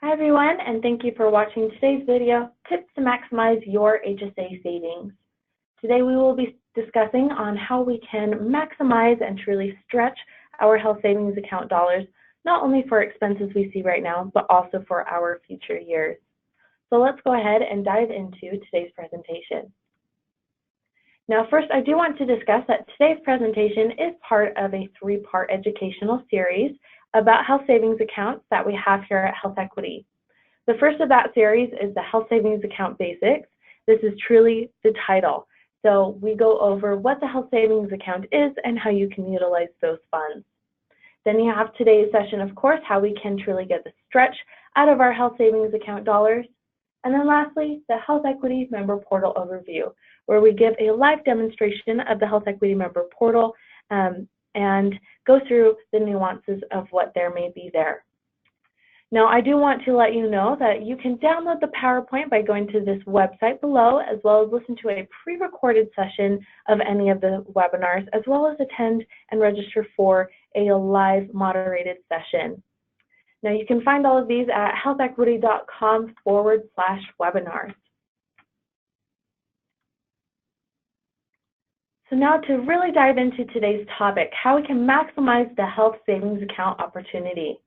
Hi everyone, and thank you for watching today's video, Tips to Maximize Your HSA Savings. Today we will be discussing on how we can maximize and truly stretch our health savings account dollars, not only for expenses we see right now, but also for our future years. So let's go ahead and dive into today's presentation. Now first, I do want to discuss that today's presentation is part of a three-part educational series about health savings accounts that we have here at Health Equity. The first of that series is the Health Savings Account Basics. This is truly the title. So we go over what the health savings account is and how you can utilize those funds. Then you have today's session, of course, how we can truly get the stretch out of our health savings account dollars. And then lastly, the Health Equity Member Portal Overview, where we give a live demonstration of the Health Equity Member Portal and go through the nuances of what there may be there. Now, I do want to let you know that you can download the PowerPoint by going to this website below, as well as listen to a pre-recorded session of any of the webinars, as well as attend and register for a live moderated session. Now, you can find all of these at healthequity.com/webinars. So now to really dive into today's topic, how we can maximize the health savings account opportunity.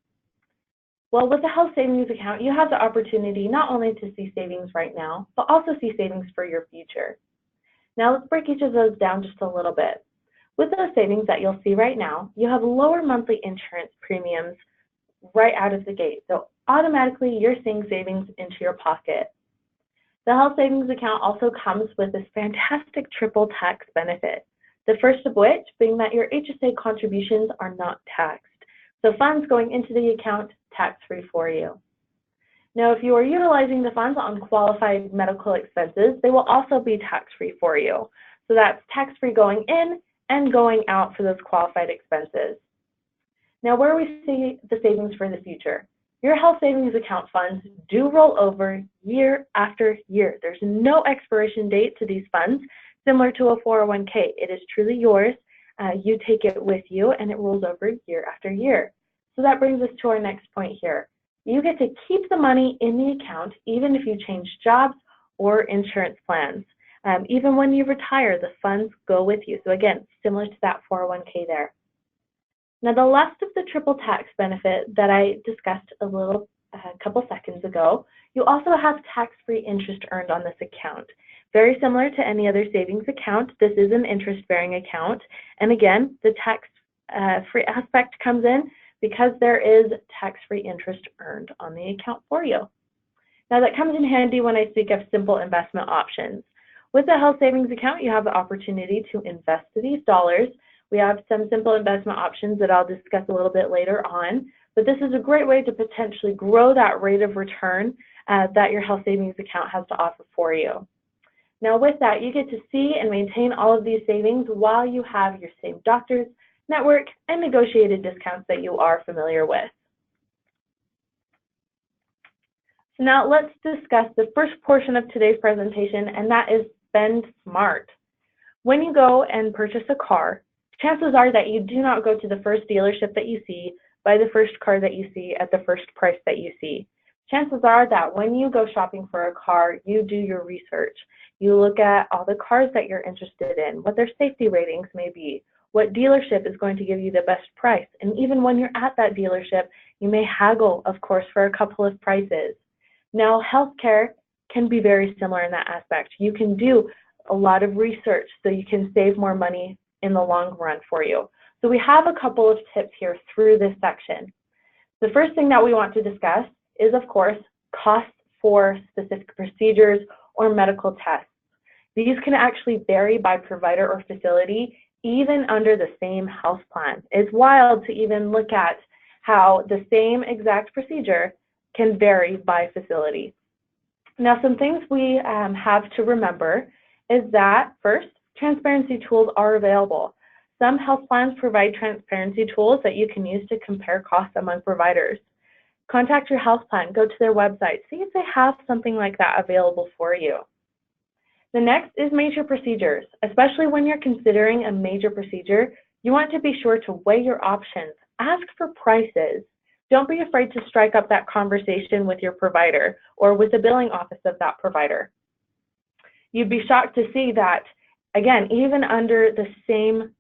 Well, with the health savings account, you have the opportunity not only to see savings right now, but also see savings for your future. Now let's break each of those down just a little bit. With those savings that you'll see right now, you have lower monthly insurance premiums right out of the gate. So automatically you're seeing savings into your pocket. The health savings account also comes with this fantastic triple tax benefit. The first of which being that your HSA contributions are not taxed. So funds going into the account tax-free for you. Now, if you are utilizing the funds on qualified medical expenses, they will also be tax-free for you. So that's tax-free going in and going out for those qualified expenses. Now, where we see the savings for the future. Your health savings account funds do roll over year after year. There's no expiration date to these funds, similar to a 401k. It is truly yours. You take it with you, and it rolls over year after year. So that brings us to our next point here. You get to keep the money in the account even if you change jobs or insurance plans. Even when you retire, the funds go with you. So again, similar to that 401k there. Now, the last of the triple tax benefit that I discussed a couple seconds ago, you also have tax-free interest earned on this account. Very similar to any other savings account, this is an interest-bearing account. And again, the tax-free aspect comes in because there is tax-free interest earned on the account for you. Now, that comes in handy when I speak of simple investment options. With the health savings account, you have the opportunity to invest these dollars. We have some simple investment options that I'll discuss a little bit later on, but this is a great way to potentially grow that rate of return that your health savings account has to offer for you. Now with that, you get to see and maintain all of these savings while you have your same doctors, network, and negotiated discounts that you are familiar with. So now let's discuss the first portion of today's presentation, and that is spend smart. When you go and purchase a car, chances are that you do not go to the first dealership that you see, buy the first car that you see at the first price that you see. Chances are that when you go shopping for a car, you do your research. You look at all the cars that you're interested in, what their safety ratings may be, what dealership is going to give you the best price. And even when you're at that dealership, you may haggle, of course, for a couple of prices. Now, healthcare can be very similar in that aspect. You can do a lot of research so you can save more money in the long run for you. So we have a couple of tips here through this section. The first thing that we want to discuss is, of course, costs for specific procedures or medical tests. These can actually vary by provider or facility, even under the same health plan. It's wild to even look at how the same exact procedure can vary by facility. Now, some things we have to remember is that, first, transparency tools are available. Some health plans provide transparency tools that you can use to compare costs among providers. Contact your health plan, go to their website, see if they have something like that available for you. The next is major procedures. Especially when you're considering a major procedure, you want to be sure to weigh your options, ask for prices, Don't be afraid to strike up that conversation with your provider or with the billing office of that provider. You'd be shocked to see that, again, even under the same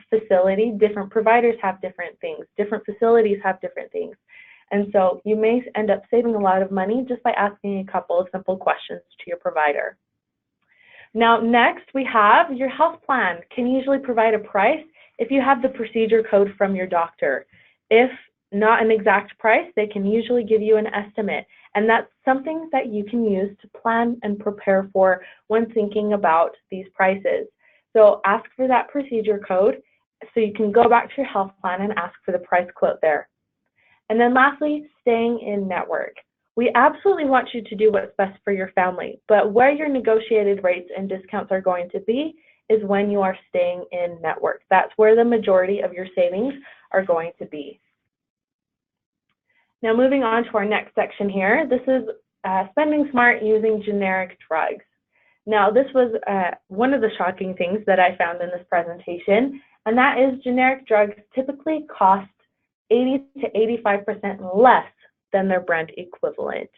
facility, different providers have different things, different facilities have different things. And so you may end up saving a lot of money just by asking a couple of simple questions to your provider. Now, next we have your health plan can usually provide a price if you have the procedure code from your doctor. If not an exact price, they can usually give you an estimate. And that's something that you can use to plan and prepare for when thinking about these prices. So ask for that procedure code so you can go back to your health plan and ask for the price quote there. And then lastly, staying in network. We absolutely want you to do what's best for your family, but where your negotiated rates and discounts are going to be is when you are staying in network. That's where the majority of your savings are going to be. Now moving on to our next section here, this is spending smart using generic drugs. Now this was one of the shocking things that I found in this presentation, and that is generic drugs typically cost 80 to 85% less than their brand equivalent.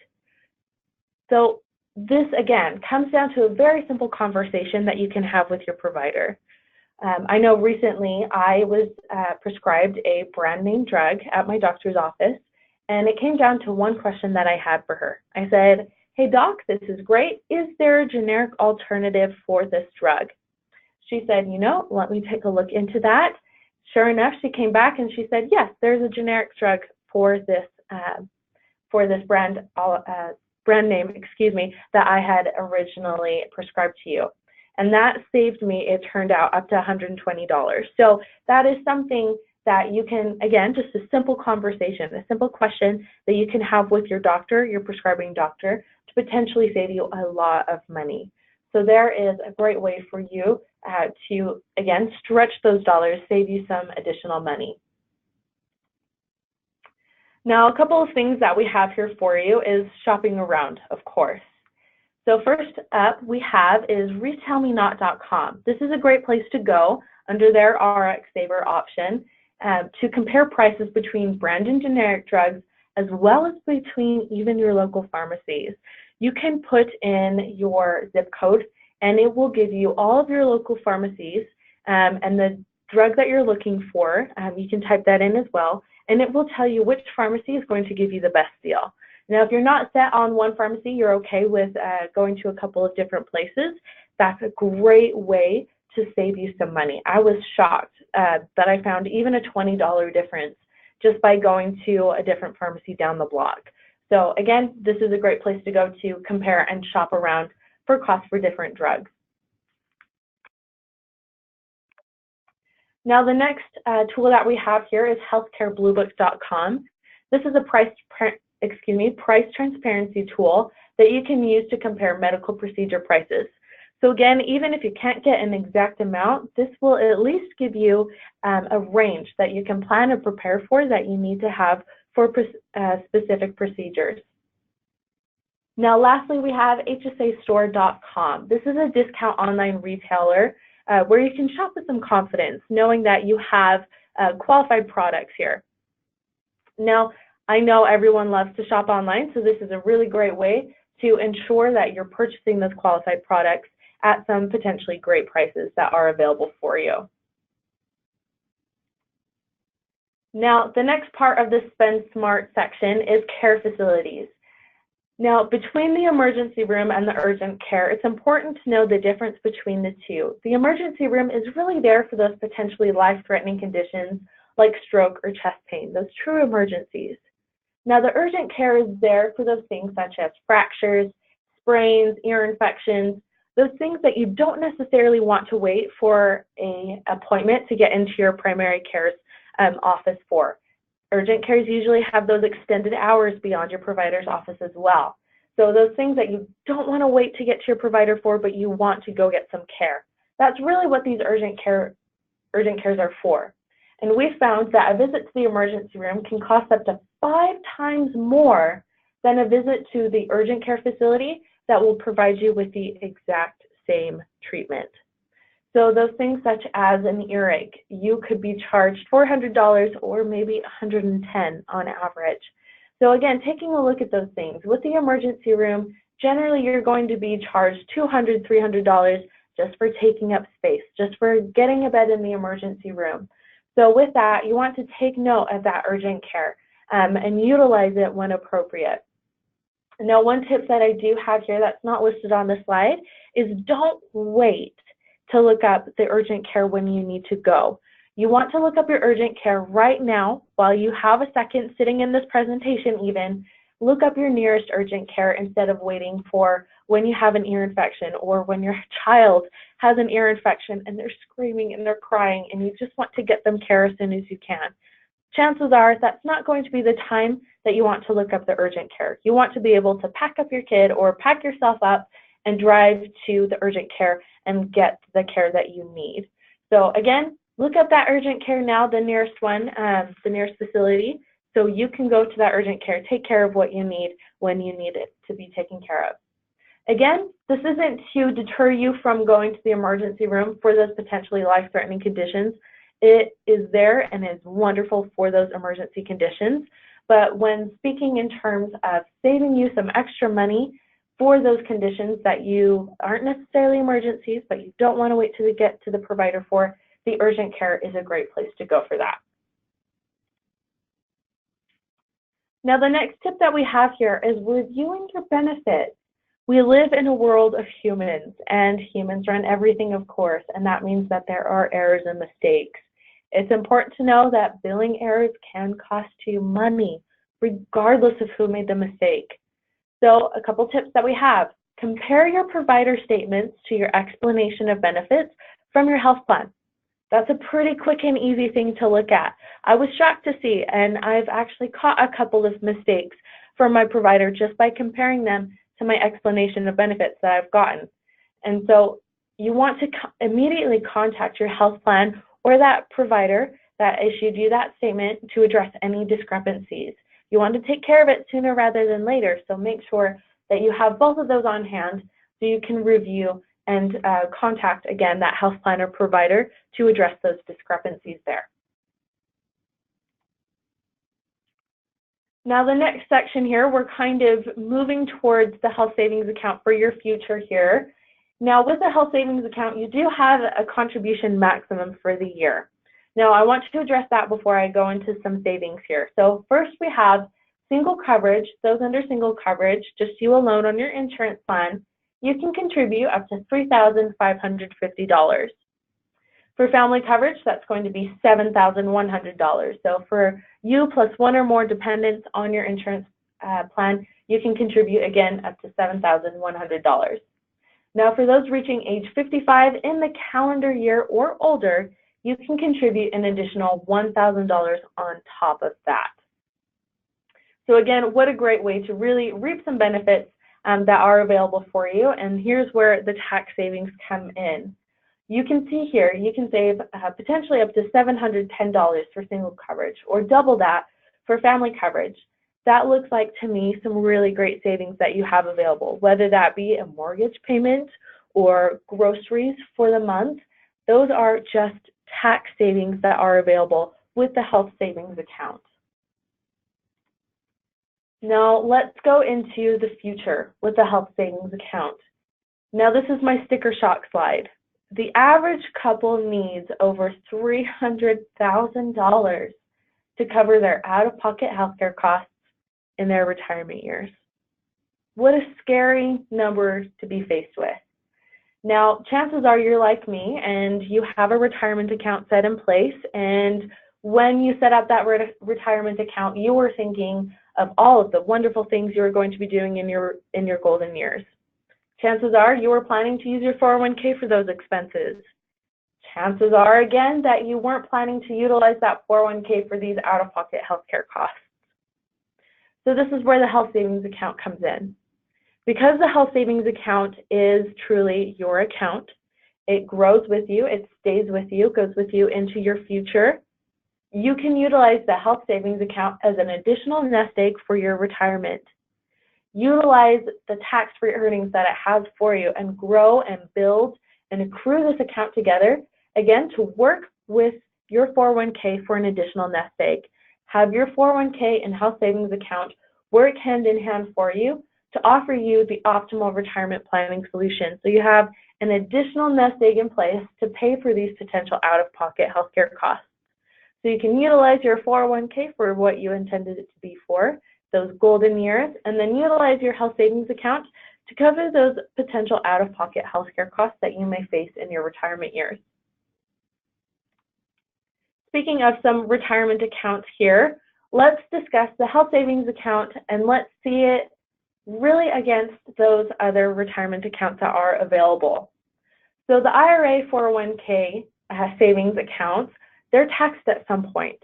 So this again comes down to a very simple conversation that you can have with your provider. I know recently I was prescribed a brand name drug at my doctor's office, and it came down to one question that I had for her. I said, "Hey doc, this is great. Is there a generic alternative for this drug?" She said, "You know, let me take a look into that." Sure enough, she came back and she said, "Yes, there's a generic drug for this brand name, that I had originally prescribed to you." And that saved me, it turned out, up to $120. So that is something that you can, again, just a simple conversation, a simple question that you can have with your doctor, your prescribing doctor, to potentially save you a lot of money. So there is a great way for you to, again, stretch those dollars, save you some additional money. Now, a couple of things that we have here for you is shopping around, of course. So first up we have is retailmenot.com. This is a great place to go under their RX Saver option to compare prices between brand and generic drugs, as well as between even your local pharmacies. You can put in your zip code and it will give you all of your local pharmacies and the drug that you're looking for. You can type that in as well, and it will tell you which pharmacy is going to give you the best deal. Now, if you're not set on one pharmacy, you're okay with going to a couple of different places, that's a great way to save you some money. I was shocked that I found even a $20 difference just by going to a different pharmacy down the block. So again, this is a great place to go to compare and shop around for costs for different drugs. Now, the next tool that we have here is healthcarebluebook.com. This is a price transparency tool that you can use to compare medical procedure prices. So again, even if you can't get an exact amount, this will at least give you a range that you can plan and prepare for that you need to have for specific procedures. Now, lastly, we have hsastore.com. This is a discount online retailer where you can shop with some confidence, knowing that you have qualified products here. Now, I know everyone loves to shop online, so this is a really great way to ensure that you're purchasing those qualified products at some potentially great prices that are available for you. Now, the next part of the Spend Smart section is care facilities. Now, between the emergency room and the urgent care, it's important to know the difference between the two. The emergency room is really there for those potentially life-threatening conditions like stroke or chest pain, those true emergencies. Now, the urgent care is there for those things such as fractures, sprains, ear infections, those things that you don't necessarily want to wait for an appointment to get into your primary care's office for. Urgent cares usually have those extended hours beyond your provider's office as well. So those things that you don't want to wait to get to your provider for, but you want to go get some care. That's really what these urgent cares are for. And we found that a visit to the emergency room can cost up to 5 times more than a visit to the urgent care facility that will provide you with the exact same treatment. So those things such as an earache, you could be charged $400 or maybe $110 on average. So again, taking a look at those things. With the emergency room, generally you're going to be charged $200, $300 just for taking up space, just for getting a bed in the emergency room. So with that, you want to take note of that urgent care and utilize it when appropriate. Now, one tip that I do have here that's not listed on the slide is don't wait to look up the urgent care when you need to go. You want to look up your urgent care right now while you have a second sitting in this presentation even. Look up your nearest urgent care instead of waiting for when you have an ear infection or when your child has an ear infection and they're screaming and they're crying and you just want to get them care as soon as you can. Chances are that's not going to be the time that you want to look up the urgent care. You want to be able to pack up your kid or pack yourself up and drive to the urgent care and get the care that you need. So again, look up that urgent care now, the nearest one, the nearest facility, so you can go to that urgent care, take care of what you need when you need it to be taken care of. Again, this isn't to deter you from going to the emergency room for those potentially life-threatening conditions. It is there and is wonderful for those emergency conditions. But when speaking in terms of saving you some extra money for those conditions that you aren't necessarily emergencies, but you don't want to wait to get to the provider for, the urgent care is a great place to go for that. Now, the next tip that we have here is reviewing your benefits. We live in a world of humans, and humans run everything, of course, and that means that there are errors and mistakes. It's important to know that billing errors can cost you money, regardless of who made the mistake. So a couple tips that we have. Compare your provider statements to your explanation of benefits from your health plan. That's a pretty quick and easy thing to look at. I was shocked to see, and I've actually caught a couple of mistakes from my provider just by comparing them to my explanation of benefits that I've gotten. And so you want to immediately contact your health plan or that provider that issued you that statement to address any discrepancies. You want to take care of it sooner rather than later, so make sure that you have both of those on hand so you can review and contact, again, that health plan or provider to address those discrepancies there. Now, the next section here, we're kind of moving towards the health savings account for your future here. Now, with the health savings account, you do have a contribution maximum for the year. Now, I want to address that before I go into some savings here. So first, we have single coverage. Those under single coverage, just you alone on your insurance plan, you can contribute up to $3,550. For family coverage, that's going to be $7,100. So for you plus one or more dependents on your insurance plan, you can contribute again up to $7,100. Now for those reaching age 55 in the calendar year or older, you can contribute an additional $1,000 on top of that. So again, what a great way to really reap some benefits that are available for you. And here's where the tax savings come in. You can see here, you can save potentially up to $710 for single coverage, or double that for family coverage. That looks like, to me, some really great savings that you have available, whether that be a mortgage payment or groceries for the month. Those are just tax savings that are available with the health savings account. Now, let's go into the future with the health savings account. Now, this is my sticker shock slide. The average couple needs over $300,000 to cover their out-of-pocket healthcare costs in their retirement years. What a scary number to be faced with. Now, chances are you're like me and you have a retirement account set in place, and when you set up that retirement account, you were thinking of all of the wonderful things you were going to be doing in your golden years. Chances are you were planning to use your 401k for those expenses. Chances are, again, that you weren't planning to utilize that 401k for these out-of-pocket healthcare costs. So this is where the health savings account comes in. Because the health savings account is truly your account, it grows with you, it stays with you, goes with you into your future. You can utilize the health savings account as an additional nest egg for your retirement. Utilize the tax-free earnings that it has for you and grow and build and accrue this account together, again, to work with your 401k for an additional nest egg. Have your 401k and health savings account work hand in hand for you to offer you the optimal retirement planning solution. So you have an additional nest egg in place to pay for these potential out-of-pocket healthcare costs. So you can utilize your 401k for what you intended it to be for, those golden years, and then utilize your health savings account to cover those potential out-of-pocket healthcare costs that you may face in your retirement years. Speaking of some retirement accounts here, let's discuss the health savings account and let's see it really against those other retirement accounts that are available. So the IRA 401k savings accounts, they're taxed at some point.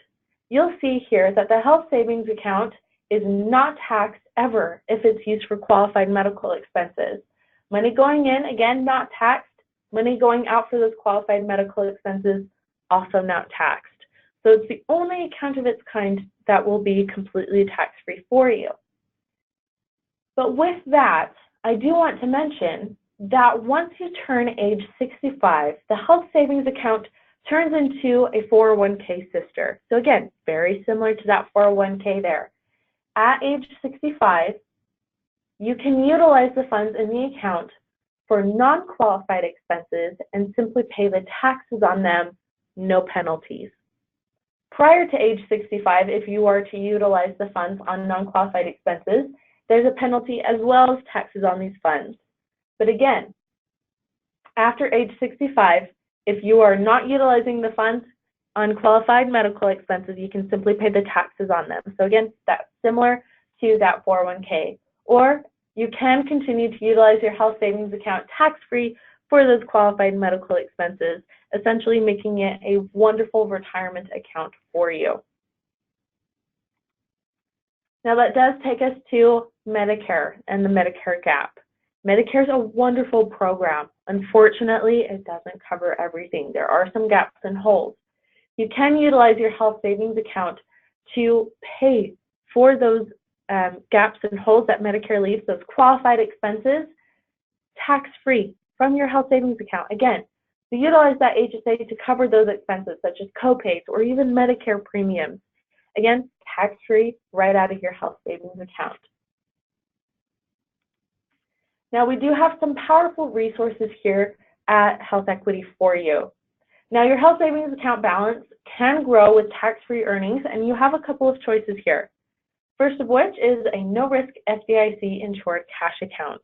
You'll see here that the health savings account is not taxed ever if it's used for qualified medical expenses. Money going in, again, not taxed. Money going out for those qualified medical expenses, also not taxed. So it's the only account of its kind that will be completely tax-free for you. But with that, I do want to mention that once you turn age 65, the health savings account turns into a 401k sister. So again, very similar to that 401k there. At age 65, you can utilize the funds in the account for non-qualified expenses and simply pay the taxes on them, no penalties. Prior to age 65, if you are to utilize the funds on non-qualified expenses, there's a penalty as well as taxes on these funds. But again, after age 65, if you are not utilizing the funds on qualified medical expenses, you can simply pay the taxes on them. So again, that's similar to that 401k. Or you can continue to utilize your health savings account tax-free for those qualified medical expenses, essentially making it a wonderful retirement account for you. Now that does take us to Medicare and the Medicare gap. Medicare is a wonderful program. Unfortunately, it doesn't cover everything. There are some gaps and holes. You can utilize your health savings account to pay for those gaps and holes that Medicare leaves, those qualified expenses, tax-free from your health savings account. Again, to utilize that HSA to cover those expenses such as copays or even Medicare premiums. Again, tax-free right out of your health savings account. Now we do have some powerful resources here at Health Equity for you. Now your health savings account balance can grow with tax-free earnings, and you have a couple of choices here. First of which is a no-risk FDIC insured cash account.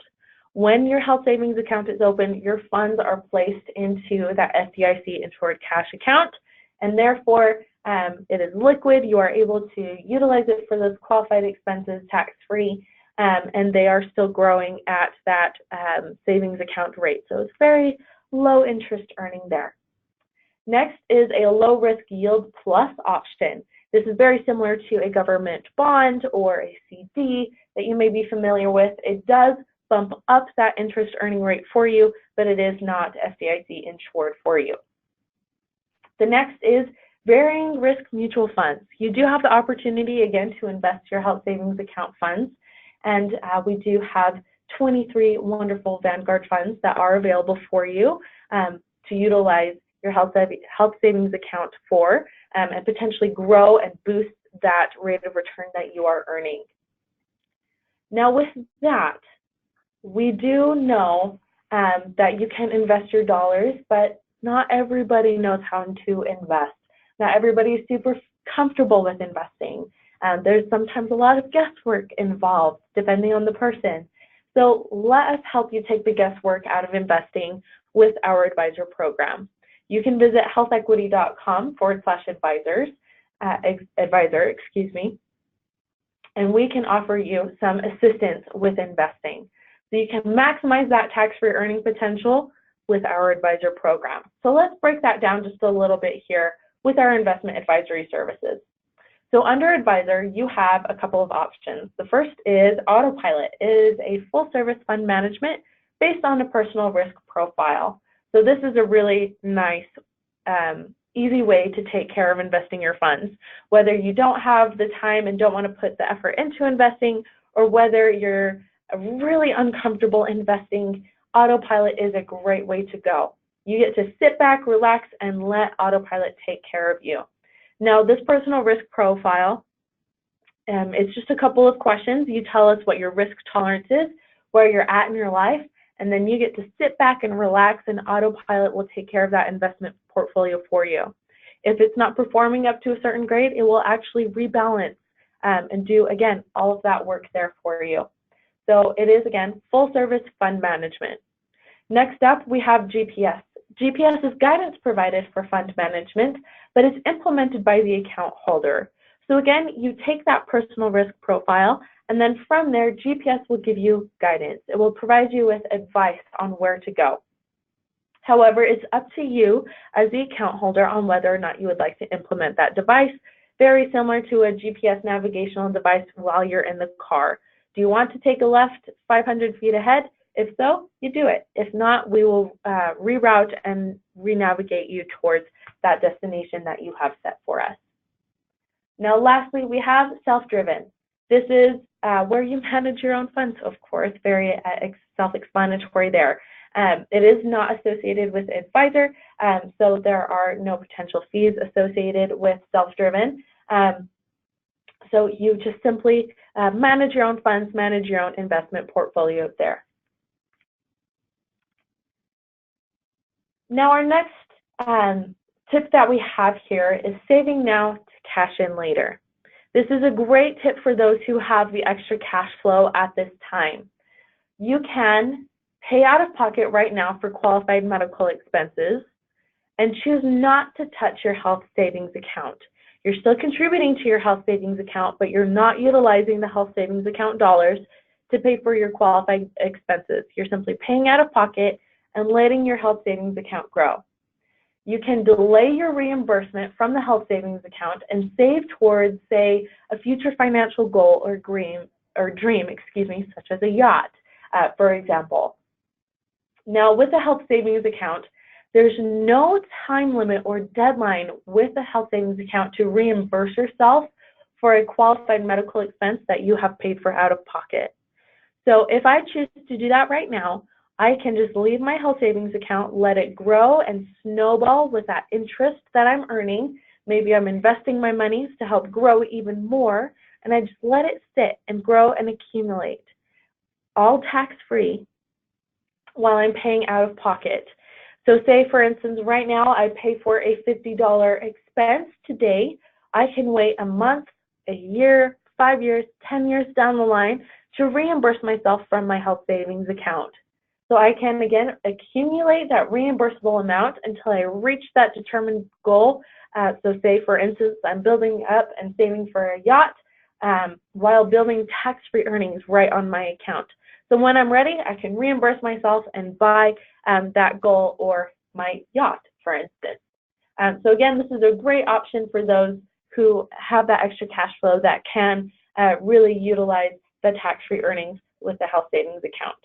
When your health savings account is open, your funds are placed into that FDIC insured cash account, and therefore it is liquid. You are able to utilize it for those qualified expenses tax-free, and they are still growing at that savings account rate. So it's very low interest earning there. Next is a low risk yield plus option. This is very similar to a government bond or a CD that you may be familiar with. It does bump up that interest earning rate for you, but it is not FDIC insured for you. The next is varying risk mutual funds. You do have the opportunity, again, to invest your health savings account funds, and we do have 23 wonderful Vanguard funds that are available for you to utilize your health savings account for and potentially grow and boost that rate of return that you are earning. Now with that, we do know that you can invest your dollars, but not everybody knows how to invest. Not everybody is super comfortable with investing. There's sometimes a lot of guesswork involved, depending on the person. So let us help you take the guesswork out of investing with our advisor program. You can visit healthequity.com /advisor, and we can offer you some assistance with investing. So you can maximize that tax-free earning potential with our advisor program. So let's break that down just a little bit here with our investment advisory services. So under advisor, you have a couple of options. The first is Autopilot. It is a full-service fund management based on a personal risk profile. So this is a really nice, easy way to take care of investing your funds. Whether you don't have the time and don't want to put the effort into investing, or whether you're really uncomfortable investing, Autopilot is a great way to go. You get to sit back, relax, and let autopilot take care of you. Now, this personal risk profile, it's just a couple of questions. You tell us what your risk tolerance is, where you're at in your life, and then you get to sit back and relax, and autopilot will take care of that investment portfolio for you. If it's not performing up to a certain grade, it will actually rebalance and do, again, all of that work there for you. So it is, again, full service fund management. Next up, we have GPS. GPS is guidance provided for fund management, but it's implemented by the account holder. So again, you take that personal risk profile, and then from there, GPS will give you guidance. It will provide you with advice on where to go. However, it's up to you as the account holder on whether or not you would like to implement that device, very similar to a GPS navigational device while you're in the car. Do you want to take a left 500 feet ahead? If so, you do it. If not, we will reroute and re-navigate you towards that destination that you have set for us. Now, lastly, we have self-driven. This is where you manage your own funds, of course, very self-explanatory there. It is not associated with advisor, so there are no potential fees associated with self-driven. So you just simply manage your own funds, manage your own investment portfolio there. Now, our next tip that we have here is saving now to cash in later. This is a great tip for those who have the extra cash flow at this time. You can pay out of pocket right now for qualified medical expenses and choose not to touch your health savings account. You're still contributing to your health savings account, but you're not utilizing the health savings account dollars to pay for your qualified expenses. You're simply paying out of pocket and letting your health savings account grow. You can delay your reimbursement from the health savings account and save towards, say, a future financial goal or dream, such as a yacht, for example. Now, with the health savings account, there's no time limit or deadline with the health savings account to reimburse yourself for a qualified medical expense that you have paid for out of pocket. So if I choose to do that right now, I can just leave my health savings account, let it grow and snowball with that interest that I'm earning. Maybe I'm investing my money to help grow even more, and I just let it sit and grow and accumulate, all tax-free, while I'm paying out of pocket. So say, for instance, right now I pay for a $50 expense today. I can wait a month, a year, 5 years, 10 years down the line to reimburse myself from my health savings account. So I can, again, accumulate that reimbursable amount until I reach that determined goal. So say, for instance, I'm building up and saving for a yacht while building tax-free earnings right on my account. So when I'm ready, I can reimburse myself and buy that goal or my yacht, for instance. So again, this is a great option for those who have that extra cash flow that can really utilize the tax-free earnings with the health savings account.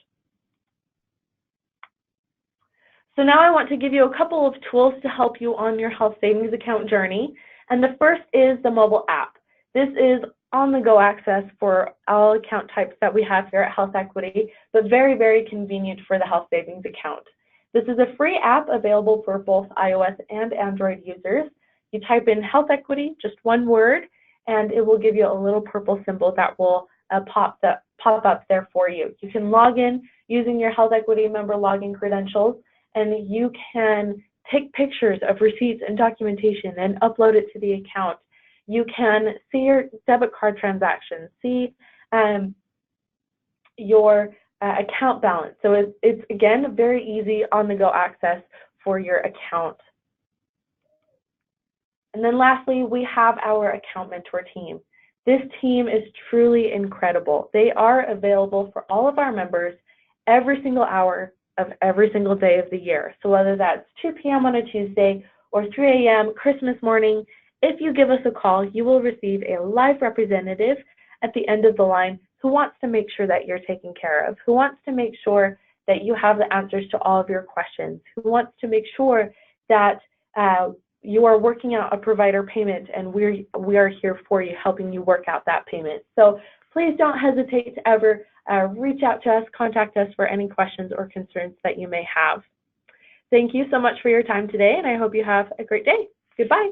So now I want to give you a couple of tools to help you on your health savings account journey. And the first is the mobile app. This is on-the-go access for all account types that we have here at Health Equity, but very, very convenient for the health savings account. This is a free app available for both iOS and Android users. You type in Health Equity, just one word, and it will give you a little purple symbol that will pop up there for you. You can log in using your Health Equity member login credentials, and you can take pictures of receipts and documentation and upload it to the account. You can see your debit card transactions, see your account balance. So it's again, very easy on-the-go access for your account. And then lastly, we have our account mentor team. This team is truly incredible. They are available for all of our members every single hour of every single day of the year. So whether that's 2 p.m. on a Tuesday or 3 a.m. Christmas morning, if you give us a call, you will receive a live representative at the end of the line who wants to make sure that you're taken care of, who wants to make sure that you have the answers to all of your questions, who wants to make sure that you are working out a provider payment, and we are here for you, helping you work out that payment. So please don't hesitate to ever reach out to us, contact us for any questions or concerns that you may have. Thank you so much for your time today, and I hope you have a great day. Goodbye.